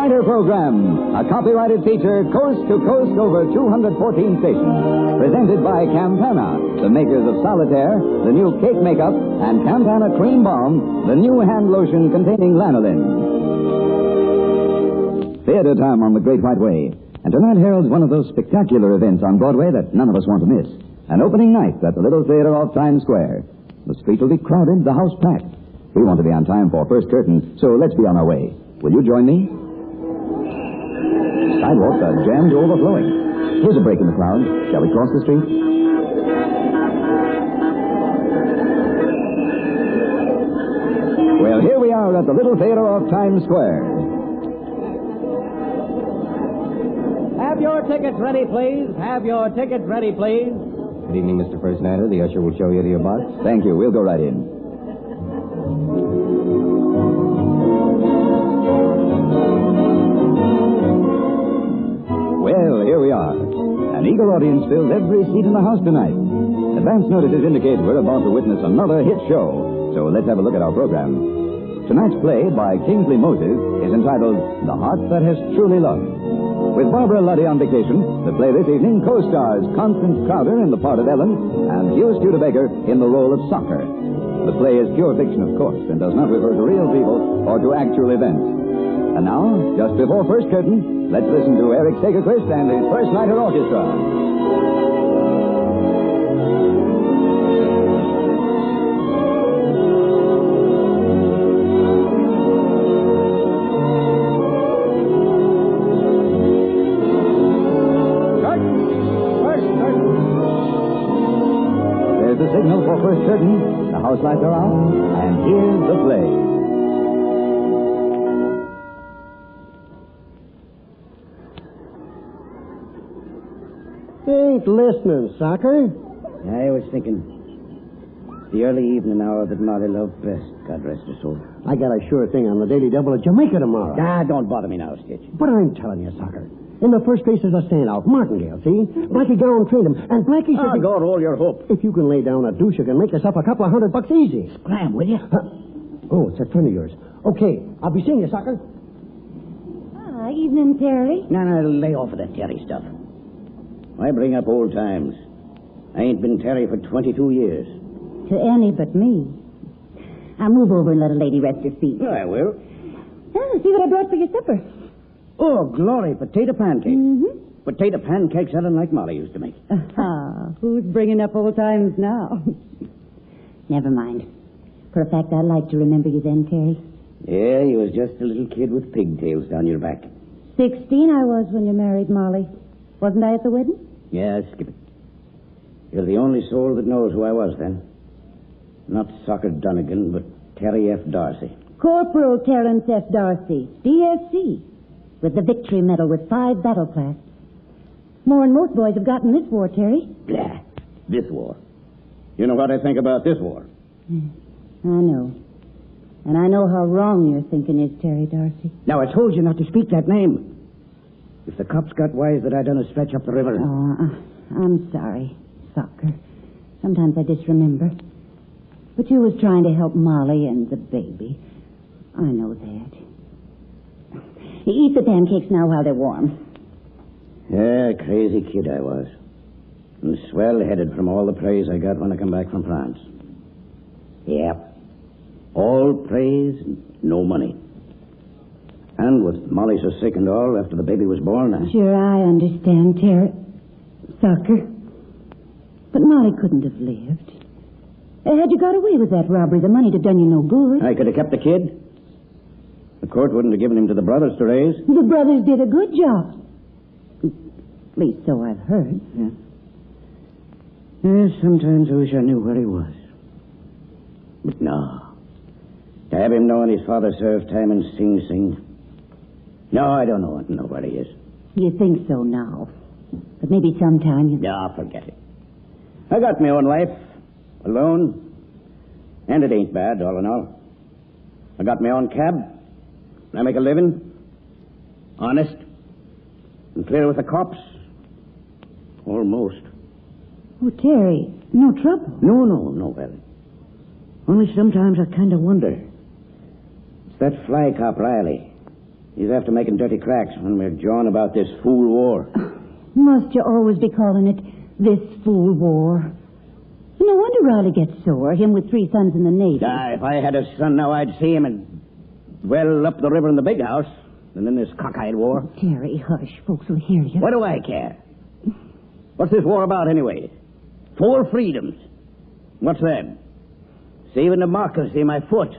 Rider Program, a copyrighted feature coast to coast over 214 stations. Presented by Campana, the makers of Solitaire, the new cake makeup, and Campana Cream Balm, the new hand lotion containing lanolin. Theater time on the Great White Way. And tonight heralds one of those spectacular events on Broadway that none of us want to miss. An opening night at the Little Theater off Times Square. The street will be crowded, the house packed. We want to be on time for first curtain, so let's be on our way. Will you join me? Sidewalks are jammed to overflowing. Here's a break in the crowd. Shall we cross the street? Well, here we are at the Little Theater off Times Square. Have your tickets ready, please. Have your tickets ready, please. Good evening, Mr. First Nighter. The usher will show you to your box. Thank you. We'll go right in. Well, here we are. An eager audience fills every seat in the house tonight. Advance notices indicate we're about to witness another hit show. So let's have a look at our program. Tonight's play by Kingsley Moses is entitled The Heart That Has Truly Loved. With Barbara Luddy on vacation, the play this evening co-stars Constance Crowder in the part of Ellen and Hughes Studebaker in the role of Soccer. The play is pure fiction, of course, and does not refer to real people or to actual events. And now, just before first curtain, let's listen to Eric Sagerquist and his First Nighter Orchestra. The signal for first curtain. The house lights are out, and here's the play. Ain't listening, Soccer. I was thinking the early evening hour that Molly loved best, God rest her soul. I got a sure thing on the Daily Double at Jamaica tomorrow. Don't bother me now, Stitch. But I'm telling you, Soccer. In the first place is a standout, Martingale, see? Blackie Gowan trained him, and Blackie should be... go roll your hope. If you can lay down a douche, you can make yourself a couple of $100 easy. Scram, will you? Oh, it's a friend of yours. Okay, I'll be seeing you, Soccer. Evening, Terry. No, lay off of that Terry stuff. Why bring up old times? I ain't been Terry for 22 years. To any but me. I'll move over and let a lady rest her feet. I will. See what I brought for your supper. Oh, glory, potato pancakes. Mm-hmm. Potato pancakes Ellen like Molly used to make. Who's bringing up old times now? Never mind. For a fact, I'd like to remember you then, Terry. Yeah, you was just a little kid with pigtails down your back. 16 I was when you married Molly. Wasn't I at the wedding? Yeah, skip it. You're the only soul that knows who I was then. Not Soccer Dunnigan, but Terry F. Darcy. Corporal Terence F. Darcy, DSC. With the Victory Medal with 5 battle clasps. More than most boys have gotten this war, Terry. Blah. This war. You know what I think about this war? I know. And I know how wrong your thinking is, Terry Darcy. Now, I told you not to speak that name. If the cops got wise that I done a stretch up the river... Oh, I'm sorry, Soccer. Sometimes I disremember. But you was trying to help Molly and the baby. I know that. Eat the pancakes now while they're warm. Yeah, crazy kid I was. And swell-headed from all the praise I got when I come back from France. Yep. All praise and no money. And with Molly so sick and all, after the baby was born, Sure, I understand, Terry. Soccer. But Molly couldn't have lived. Had you got away with that robbery, the money'd have done you no good. I could have kept the kid. The court wouldn't have given him to the brothers to raise. The brothers did a good job. At least so I've heard. Yeah. Yes, sometimes I wish I knew where he was. But no. To have him knowing his father served time in Sing Sing. No, I don't know where he is. You think so now. But maybe sometime you... No, forget it. I got my own life. Alone. And it ain't bad, all in all. I got my own cab. I make a living. Honest. And clear with the cops. Almost. Oh, Terry, no trouble. No, well. Only sometimes I kind of wonder. It's that fly cop, Riley. He's after making dirty cracks when we're jawing about this fool war. Must you always be calling it this fool war? No wonder Riley gets sore, him with 3 sons in the Navy. If I had a son now, I'd see him and well up the river in the big house than in this cockeyed war. Terry, hush. Folks will hear you. What do I care? What's this war about anyway? 4 freedoms. What's that? Saving democracy, my foot.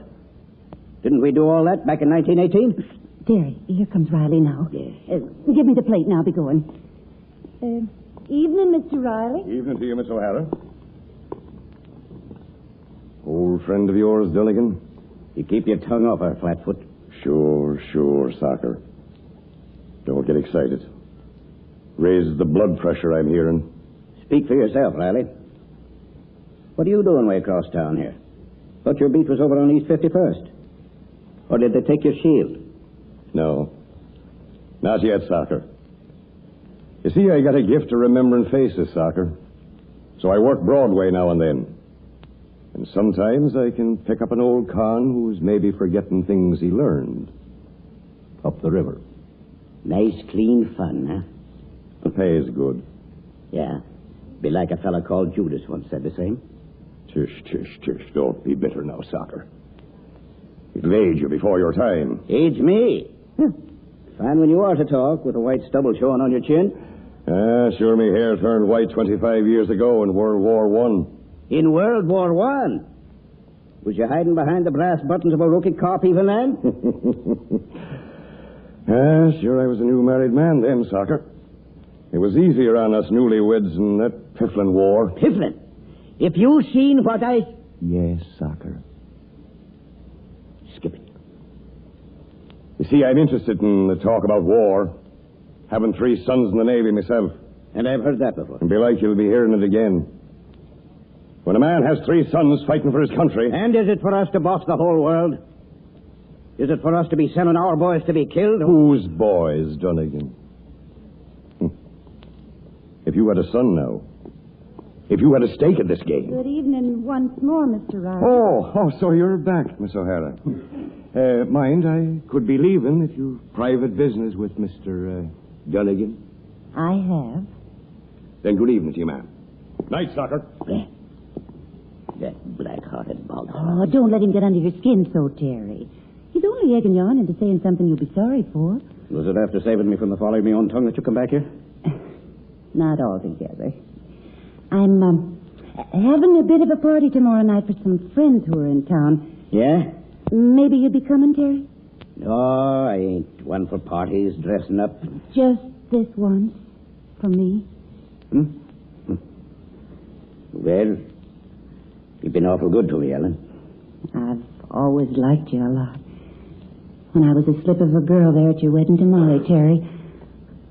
Didn't we do all that back in 1918? Terry, here comes Riley now. Yes. Give me the plate now. Be going. Evening, Mr. Riley. Evening to you, Miss O'Hara. Old friend of yours, Dunnigan? You keep your tongue off her, Flatfoot. Sure, Socker. Don't get excited. Raises the blood pressure I'm hearing. Speak for yourself, Riley. What are you doing way across town here? Thought your beat was over on East 51st. Or did they take your shield? No. Not yet, Socker. You see, I got a gift of remembering faces, Socker. So I work Broadway now and then. And sometimes I can pick up an old con who's maybe forgetting things he learned. Up the river. Nice, clean fun, huh? The pay is good. Yeah. Be like a fella called Judas once said the same. Tish. Don't be bitter now, Socker. It'll age you before your time. Age me? Fine when you are to talk, with a white stubble showing on your chin. Sure, me hair turned white 25 years ago in World War I. In World War I? Was you hiding behind the brass buttons of a rookie cop even then? Sure, I was a new married man then, Socker. It was easier on us newlyweds in that Pifflin war. Pifflin? If you seen what I... Yes, Socker. Skip it. You see, I'm interested in the talk about war. Having 3 sons in the Navy myself. And I've heard that before. And belike you'll be hearing it again. When a man has 3 sons fighting for his country... And is it for us to boss the whole world? Is it for us to be sending our boys to be killed? Whose boys, Dunnigan? If you had a son now, if you had a stake in this game... Good evening once more, Mr. Riley. Oh, so you're back, Miss O'Hara. Mind, I could be leaving if you've private business with Mr. Dunnigan. I have. Then good evening to you, ma'am. Night, Socker. That black-hearted bog. Oh, don't let him get under your skin so, Terry. He's only egging you on into saying something you'll be sorry for. Was it after saving me from the folly of my own tongue that you come back here? Not altogether. I'm having a bit of a party tomorrow night for some friends who are in town. Yeah? Maybe you'd be coming, Terry? No, I ain't one for parties, dressing up. Just this once, for me. Well, you've been awful good to me, Ellen. I've always liked you a lot. When I was a slip of a girl there at your wedding to Molly, Terry,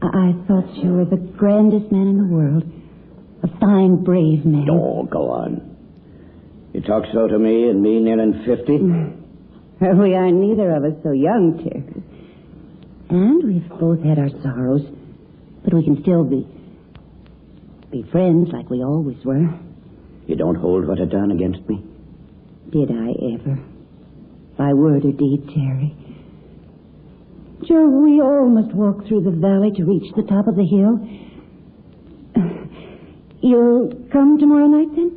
I thought you were the grandest man in the world. A fine, brave man. Oh, go on. You talk so to me and me nearing 50? We are neither of us so young, Terry. And we've both had our sorrows. But we can still be friends like we always were. You don't hold what I done against me? Did I ever? By word or deed, Terry? Sure, we all must walk through the valley to reach the top of the hill. You'll come tomorrow night, then?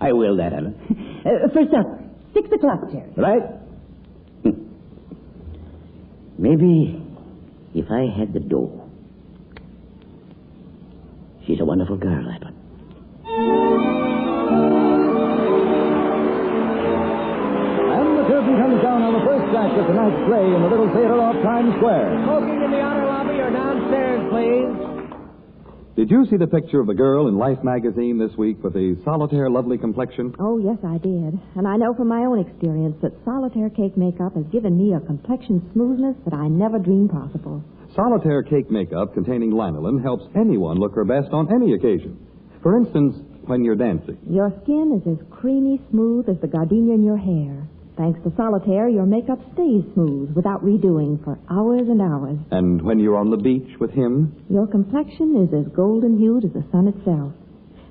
I will that, Ellen. For supper. 6 o'clock, Terry. Right? Maybe if I had the dough. She's a wonderful girl, that one. And the curtain comes down on the first act of tonight's play in the little theater off Times Square. Smoking in the outer lobby or downstairs, please. Did you see the picture of the girl in Life magazine this week with the solitaire lovely complexion? Oh, yes, I did. And I know from my own experience that solitaire cake makeup has given me a complexion smoothness that I never dreamed possible. Solitaire cake makeup containing lanolin helps anyone look her best on any occasion. For instance, when you're dancing. Your skin is as creamy smooth as the gardenia in your hair. Thanks to Solitaire, your makeup stays smooth without redoing for hours and hours. And when you're on the beach with him? Your complexion is as golden hued as the sun itself.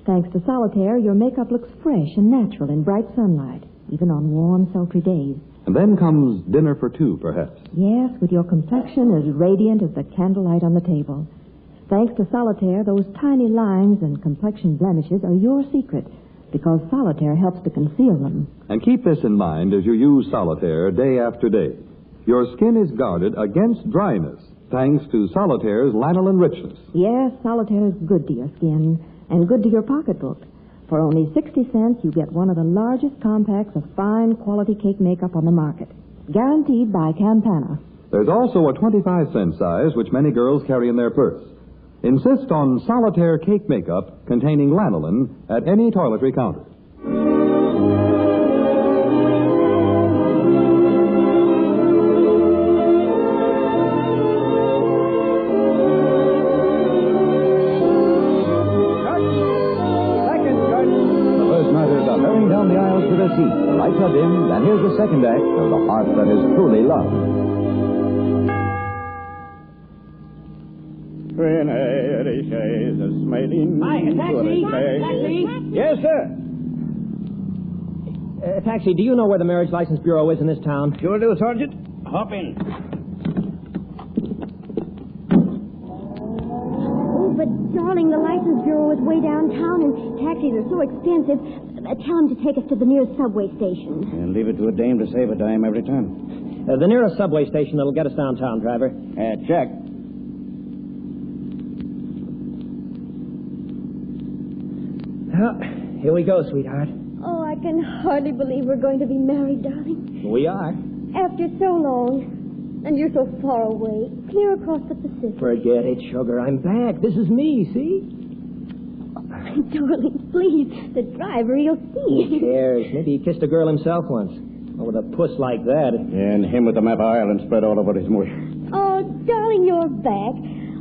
Thanks to Solitaire, your makeup looks fresh and natural in bright sunlight. even on warm, sultry days. And then comes dinner for two, perhaps. Yes, with your complexion as radiant as the candlelight on the table. Thanks to Solitaire, those tiny lines and complexion blemishes are your secret, because Solitaire helps to conceal them. And keep this in mind as you use Solitaire day after day. Your skin is guarded against dryness, thanks to Solitaire's lanolin richness. Yes, Solitaire is good to your skin and good to your pocketbook. For only 60 cents, you get one of the largest compacts of fine quality cake makeup on the market. Guaranteed by Campana. There's also a 25-cent size, which many girls carry in their purse. Insist on Solitaire cake makeup containing lanolin at any toiletry counter. Down the aisles to their seats. The lights are dimmed, and here's the second act of The Heart That Is Truly Loved. Hi, taxi! Taxi! Yes, sir. Taxi, do you know where the Marriage License Bureau is in this town? Sure do, Sergeant. Hop in. Oh, but, darling, the License Bureau is way downtown, and taxis are so expensive. Tell him to take us to the nearest subway station. And leave it to a dame to save a dime every time. The nearest subway station that'll get us downtown, driver. Check. Well, here we go, sweetheart. Oh, I can hardly believe we're going to be married, darling. We are. After so long. And you're so far away, clear across the Pacific. Forget it, sugar. I'm back. This is me, see? Darling, please. The driver, he'll see. Who cares? Maybe he kissed a girl himself once. Oh, with a puss like that. And him with the map of Ireland spread all over his mush. Oh, darling, you're back.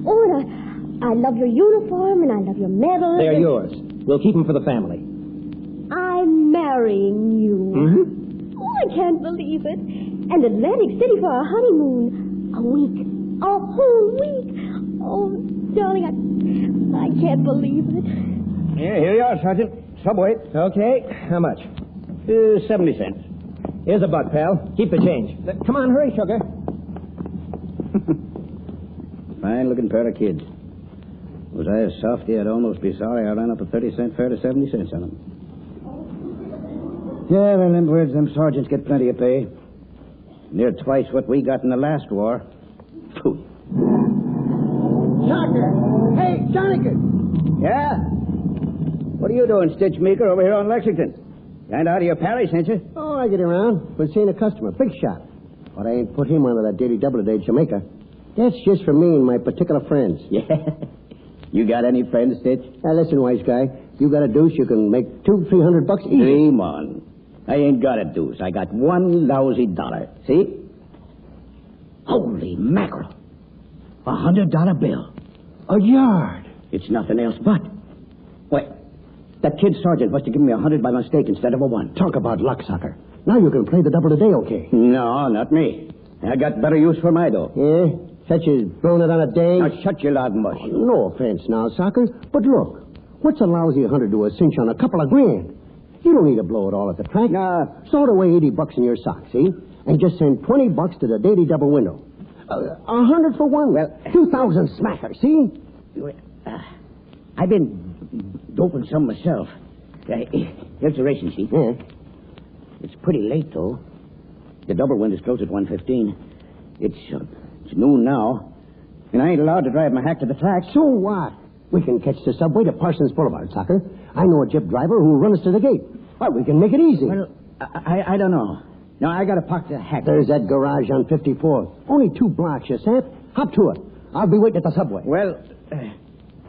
Oh, and I love your uniform, and I love your medals. They're yours. We'll keep them for the family. I'm marrying you. Mm-hmm. Oh, I can't believe it. And Atlantic City for our honeymoon. A week. A whole week. Oh, darling, I can't believe it. Yeah, here you are, Sergeant. Subway. Okay. How much? 70 cents. Here's a buck, pal. Keep the change. Come on, hurry, sugar. Fine-looking pair of kids. Was I a softy, I'd almost be sorry I ran up a 30-cent fare to 70 cents on them. Yeah, well, them birds, them sergeants get plenty of pay. Near twice what we got in the last war. Pooh. Tucker! Hey, Jonathan! Yeah? What are you doing, Stitch Meeker, over here on Lexington? Kind out of your parish, ain't you? Oh, I get around. Been seeing a customer, big shot. But I ain't put him under that daily double today, Jamaica. That's just for me and my particular friends. Yeah. You got any friends, Stitch? Now, listen, wise guy. You got a deuce, you can make $200-300 easy. Dream on. I ain't got a deuce. I got one lousy dollar. See? Holy mackerel. $100 bill. A yard. It's nothing else but. Wait. That kid sergeant must have given me 100 by mistake instead of a 1. Talk about luck, sucker. Now you can play the double today, okay? No, not me. I got better use for my dough. Yeah? Such as blowing it on a day? Now shut your loud mush. No offense now, sucker. But look, what's a lousy 100 to a cinch on a couple of grand? You don't need to blow it all at the track. Nah. Sort away $80 in your sock, see? And just send $20 to the daily double window. 100 for one. Well, 2,000 smacker, see? I've been doping some myself. Here's the racing sheet. Yeah. It's pretty late, though. The double window's closed at 1:15. It's noon now, and I ain't allowed to drive my hack to the track. So what? We can catch the subway to Parsons Boulevard, sucker. I know a jeep driver who'll run us to the gate. Well, we can make it easy. Well, I don't know. No, I got to park the hack. There's that garage on 54. Only 2 blocks, you said? Hop to it. I'll be waiting at the subway. Well,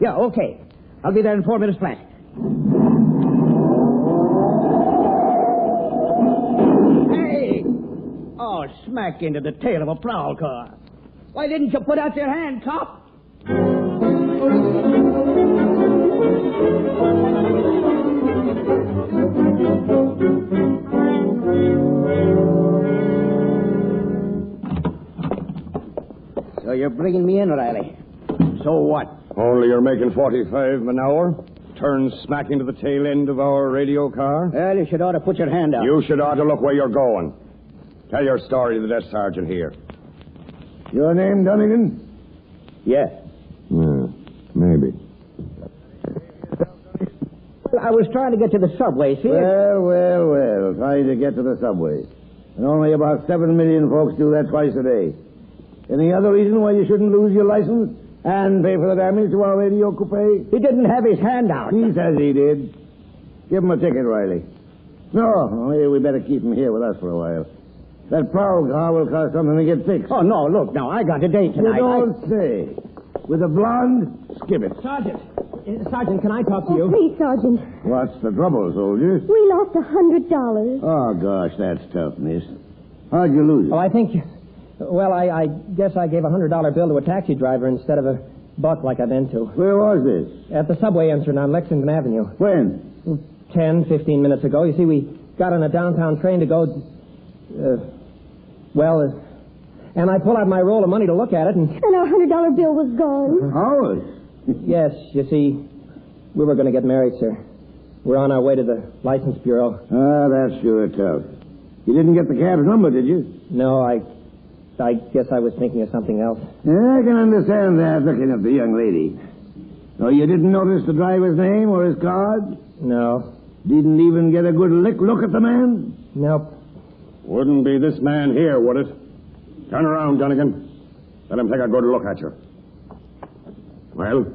yeah, okay. I'll be there in 4 minutes flat. Hey! Oh, smack into the tail of a prowl car. Why didn't you put out your hand, cop? So you're bringing me in, Riley. So what? Only you're making 45 an hour? turn smack into the tail end of our radio car? Well, you should ought to put your hand out. You should ought to look where you're going. Tell your story to the desk sergeant here. Your name, Dunnigan? Yes. Maybe. I was trying to get to the subway, see? Well. Trying to get to the subway. And only about 7 million folks do that twice a day. Any other reason why you shouldn't lose your license and pay for the damage to our radio coupe? He didn't have his hand out. He says he did. Give him a ticket, Riley. No, maybe we better keep him here with us for a while. That prowl car will cost something to get fixed. Oh, no, look, now, I got a date tonight. You don't say. With a blonde, skip it. Sergeant, can I talk to you? Please, Sergeant. What's the trouble, soldier? We lost $100. Oh, gosh, that's tough, miss. How'd you lose it? Oh, I think... Well, I guess I gave a $100 bill to a taxi driver instead of a buck like I've been to. Where was this? At the subway entrance on Lexington Avenue. When? 10, 15 minutes ago. You see, we got on a downtown train to go... and I pulled out my roll of money to look at it, and our $100 bill was gone. Ours? yes, you see, we were going to get married, sir. We're on our way to the license bureau. Ah, that's sure tough. You didn't get the cab's number, did you? No, I guess I was thinking of something else. Yeah, I can understand that, looking at the young lady. So you didn't notice the driver's name or his card? No. Didn't even get a good look at the man? Nope. Wouldn't be this man here, would it? Turn around, Dunnigan. Let him take a good look at you. Well,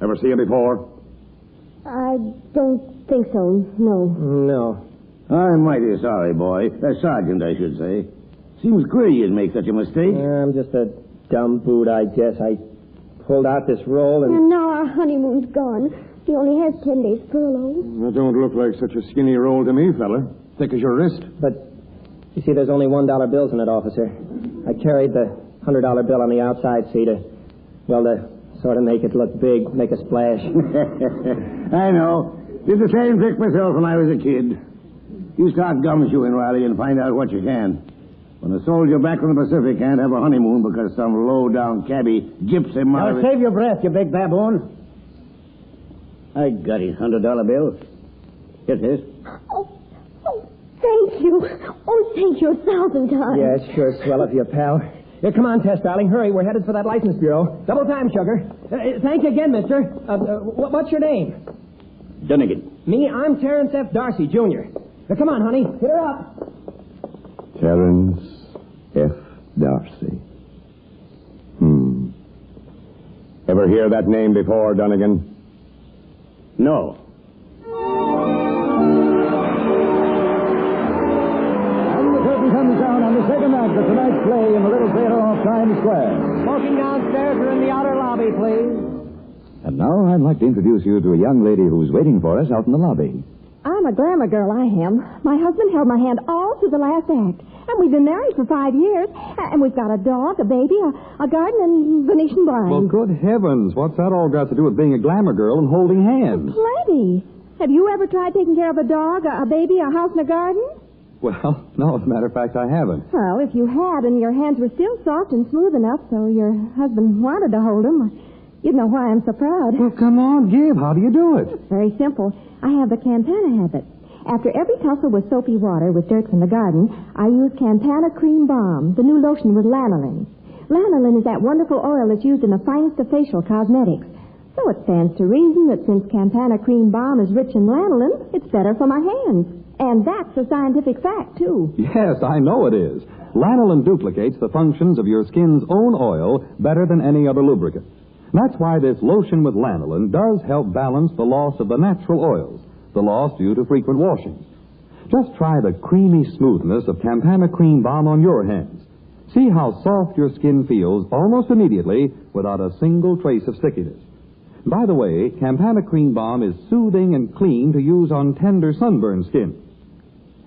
ever see him before? I don't think so, no. No. I'm mighty sorry, boy. Sergeant, I should say. Seems queer you'd make such a mistake. I'm just a dumb boot, I guess. I pulled out this roll and... And now our honeymoon's gone. He only has 10 days furlough. That don't look like such a skinny roll to me, fella. Thick as your wrist. But, you see, there's only $1 bills in it, officer. I carried the $100 bill on the outside seat to sort of make it look big, make a splash. I know. Did the same trick myself when I was a kid. You start gumshoeing, Riley, and find out what you can. When a soldier back from the Pacific can't have a honeymoon because some low-down cabbie gyps him out of it. Save your breath, you big baboon. I got his $100 bill. Here it is. Oh, thank you. Oh, thank you 1,000 times. Yeah, it's sure swell of you, pal. Here, come on, Tess, darling. Hurry, we're headed for that license bureau. Double time, sugar. Thank you again, mister. What's your name? Dunnigan. Me, I'm Terrence F. Darcy, Jr. Now, come on, honey. Hit her up. Terrence F. Darcy. Ever hear that name before, Dunnigan? No. And the curtain comes down on the second act of tonight's play in the little theater off Times Square. Smoking downstairs or in the outer lobby, please. And now I'd like to introduce you to a young lady who's waiting for us out in the lobby. I'm a glamour girl, I am. My husband held my hand all through the last act. And we've been married for 5 years. And we've got a dog, a baby, a garden, and Venetian blinds. Well, good heavens. What's that all got to do with being a glamour girl and holding hands? Plenty. Have you ever tried taking care of a dog, a baby, a house, and a garden? Well, no, as a matter of fact, I haven't. Well, if you had and your hands were still soft and smooth enough so your husband wanted to hold them, you'd know why I'm so proud. Well, come on, give. How do you do it? Very simple. I have the Campana habit. After every tussle with soapy water with dirt from the garden, I use Campana Cream Balm, the new lotion with lanolin. Lanolin is that wonderful oil that's used in the finest of facial cosmetics. So it stands to reason that since Campana Cream Balm is rich in lanolin, it's better for my hands. And that's a scientific fact, too. Yes, I know it is. Lanolin duplicates the functions of your skin's own oil better than any other lubricant. That's why this lotion with lanolin does help balance the loss of the natural oils, the loss due to frequent washing. Just try the creamy smoothness of Campana Cream Balm on your hands. See how soft your skin feels almost immediately without a single trace of stickiness. By the way, Campana Cream Balm is soothing and clean to use on tender sunburned skin.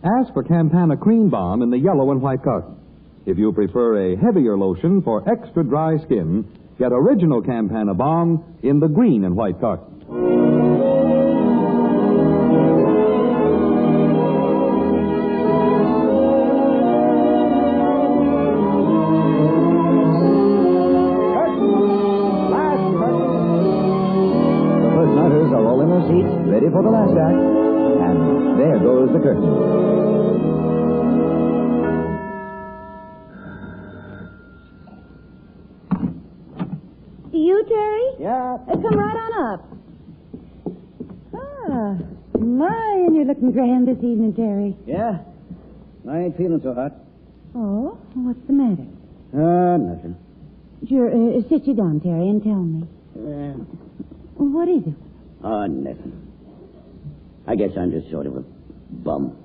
Ask for Campana Cream Balm in the yellow and white carton. If you prefer a heavier lotion for extra dry skin, get original Campana Balm in the green and white carton. last act, and there goes the curtain. You, Terry? Yeah. Come right on up. Ah, my, and you're looking grand this evening, Terry. Yeah? I ain't feeling so hot. Oh, what's the matter? Nothing. Sure, sit you down, Terry, and tell me. What is it? Nothing. I guess I'm just sort of a bum.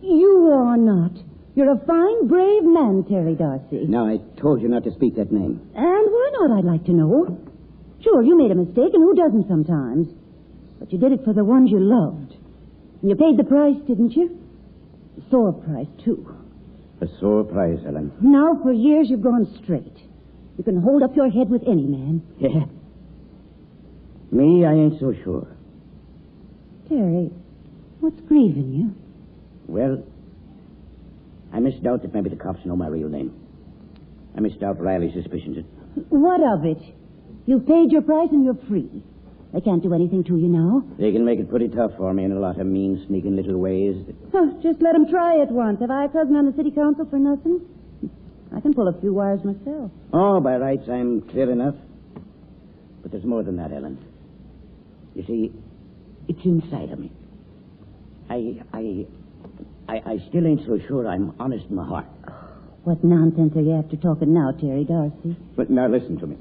You are not. You're a fine, brave man, Terry Darcy. Now, I told you not to speak that name. And why not, I'd like to know. Sure, you made a mistake, and who doesn't sometimes? But you did it for the ones you loved. And you paid the price, didn't you? A sore price, too. A sore price, Ellen. Now, for years, you've gone straight. You can hold up your head with any man. Yeah. Me, I ain't so sure. Terry, what's grieving you? Well, I misdoubt that maybe the cops know my real name. I misdoubt Riley's suspicions. What of it? You've paid your price and you're free. They can't do anything to you now. They can make it pretty tough for me in a lot of mean, sneaking little ways. Just let them try it once. Have I a cousin on the city council for nothing? I can pull a few wires myself. Oh, by rights, I'm clear enough. But there's more than that, Ellen. You see, it's inside of me. I still ain't so sure I'm honest in my heart. What nonsense are you after talking now, Terry Darcy? But now listen to me.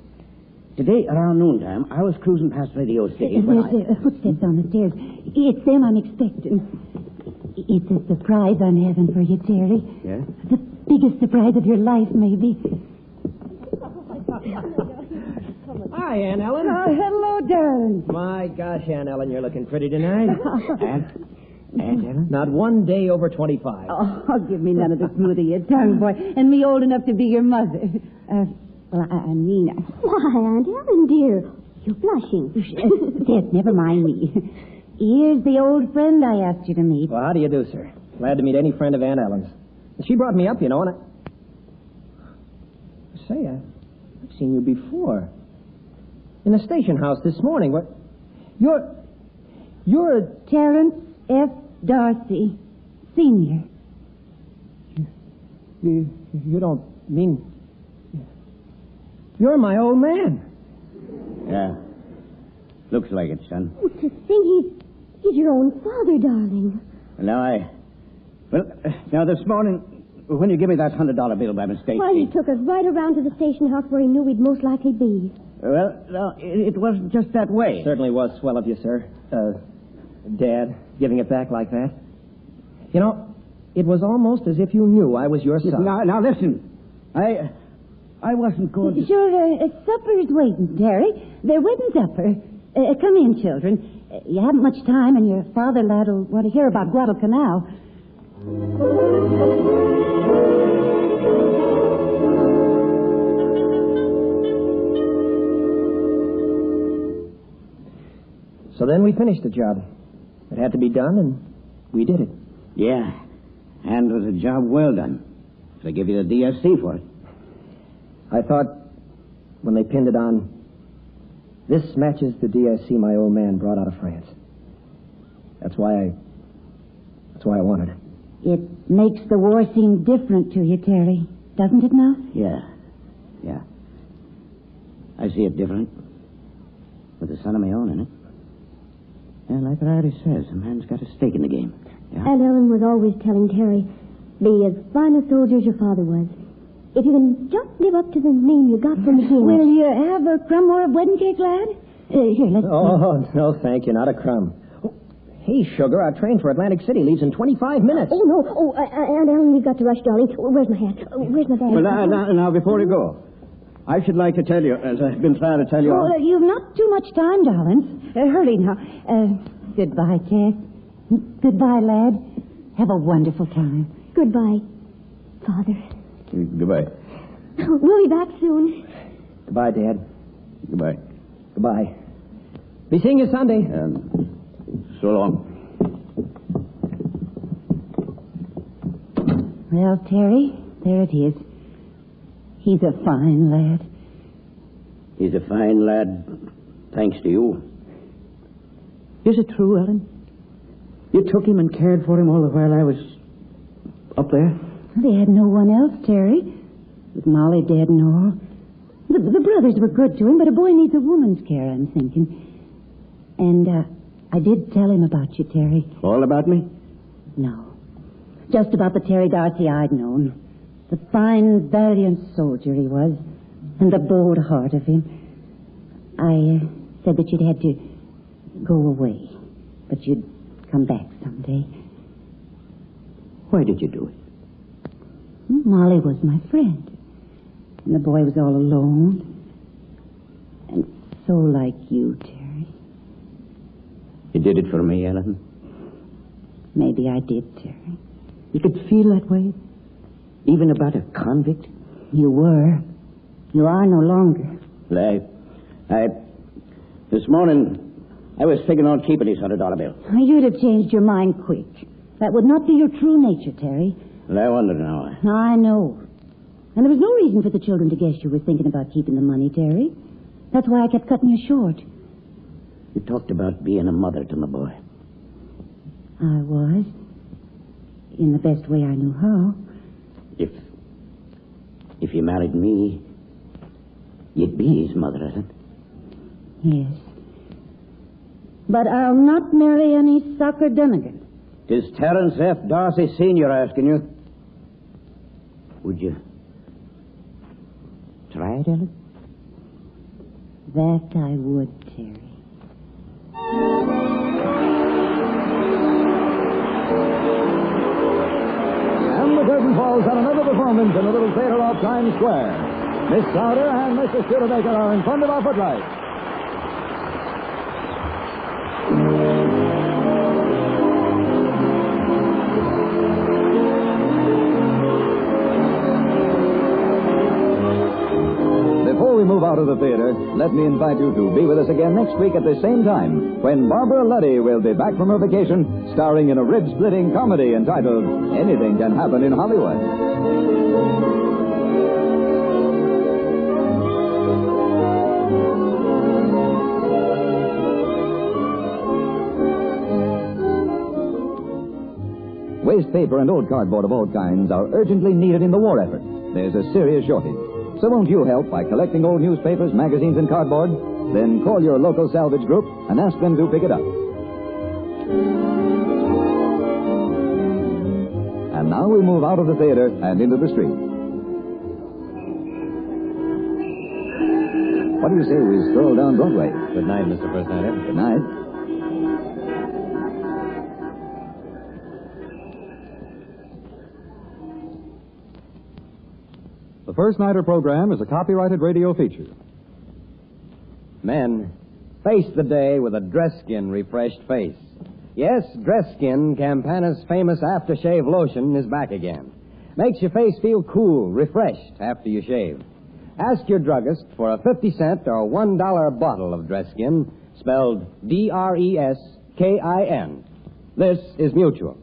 Today, around noontime, I was cruising past Radio City. There's footsteps on the stairs. It's them I'm expecting. It's a surprise I'm having for you, Terry. Yeah? The biggest surprise of your life, maybe. Hi, Aunt Ellen. Oh, hello, darling. My gosh, Aunt Ellen, you're looking pretty tonight. Aunt Ellen? Not one day over 25. Oh, give me none of the smooth of your tongue, boy. And me old enough to be your mother. I mean... Why, Aunt Ellen, dear, you're blushing. Yes, never mind me. Here's the old friend I asked you to meet. Well, how do you do, sir? Glad to meet any friend of Aunt Ellen's. She brought me up, you know, and Say, I've seen you before. In the station house this morning. What? You're Terence F. Darcy, Sr. You don't mean... You're my old man. Yeah. Looks like it, son. Oh, to think he's your own father, darling. Now this morning, when you give me that $100 bill by mistake... Why, he took us right around to the station house where he knew we'd most likely be. Well, no, it wasn't just that way. Certainly was swell of you, sir. Dad, giving it back like that. You know, it was almost as if you knew I was your son. Now listen. I wasn't going to... Sure, supper's waiting, Terry. They're wedding supper. Come in, children. You haven't much time, and your father, lad, will want to hear about Guadalcanal. So then we finished the job. It had to be done, and we did it. Yeah, and it was a job well done. So I give you the DSC for it. I thought, when they pinned it on, this matches the DSC my old man brought out of France. That's why I wanted it. It makes the war seem different to you, Terry, doesn't it now? Yeah. I see it different. With a son of my own in it. And like Riley says, a man's got a stake in the game. Yeah? Aunt Ellen was always telling Terry, be as fine a soldier as your father was. If you can just live up to the name you got from him. Will you have a crumb more of wedding cake, lad? Here, let's... Oh, no, thank you. Not a crumb. Oh, hey, sugar, our train for Atlantic City leaves in 25 minutes. Oh, no. Oh, Aunt Ellen, we've got to rush, darling. Where's my hat? Where's my bag? Well, now, before you go, I should like to tell you, as I've been trying to tell you... Oh, you've not too much time, darling. Hurry now. Goodbye, Tess. Goodbye, lad. Have a wonderful time. Goodbye, Father. Goodbye. We'll be back soon. Goodbye, Dad. Goodbye. Goodbye. Be seeing you Sunday. And so long. Well, Terry, there it is. He's a fine lad. He's a fine lad, thanks to you. Is it true, Ellen? You took him and cared for him all the while I was up there? They had no one else, Terry. With Molly dead and all. The brothers were good to him, but a boy needs a woman's care, I'm thinking. And I did tell him about you, Terry. All about me? No. Just about the Terry Darcy I'd known. The fine, valiant soldier he was. And the bold heart of him. I said that you'd had to go away. But you'd come back someday. Why did you do it? Molly was my friend. And the boy was all alone. And so like you, Terry. You did it for me, Ellen? Maybe I did, Terry. You could feel that way? Even about a convict? You were. You are no longer. Well, this morning, I was figuring on keeping his $100 bill. You'd have changed your mind quick. That would not be your true nature, Terry. Well, I wonder now. I know. And there was no reason for the children to guess you were thinking about keeping the money, Terry. That's why I kept cutting you short. You talked about being a mother to my boy. I was. In the best way I knew how. If you married me, you'd be his mother, Ellen. Yes. But I'll not marry any sucker Dunnigan. 'Tis Terence F. Darcy Sr. asking you. Would you try it, Ellen? That I would, Terry. And the curtain falls on another performance in the little theater off Times Square. Miss Crowder and Mr. Studebaker are in front of our footlights. Before we move out of the theater, let me invite you to be with us again next week at the same time, when Barbara Luddy will be back from her vacation, starring in a rib-splitting comedy entitled Anything Can Happen in Hollywood. Waste paper and old cardboard of all kinds are urgently needed in the war effort. There's a serious shortage. So won't you help by collecting old newspapers, magazines, and cardboard? Then call your local salvage group and ask them to pick it up. And now we move out of the theater and into the street. What do you say we stroll down Broadway? Good night, Mr. First Nighter. Good night. The First Nighter program is a copyrighted radio feature. Men, face the day with a Dress Skin refreshed face. Yes, Dress Skin, Campana's famous aftershave lotion, is back again. Makes your face feel cool, refreshed after you shave. Ask your druggist for a 50-cent or $1 bottle of Dress Skin, spelled D-R-E-S-K-I-N. This is Mutual.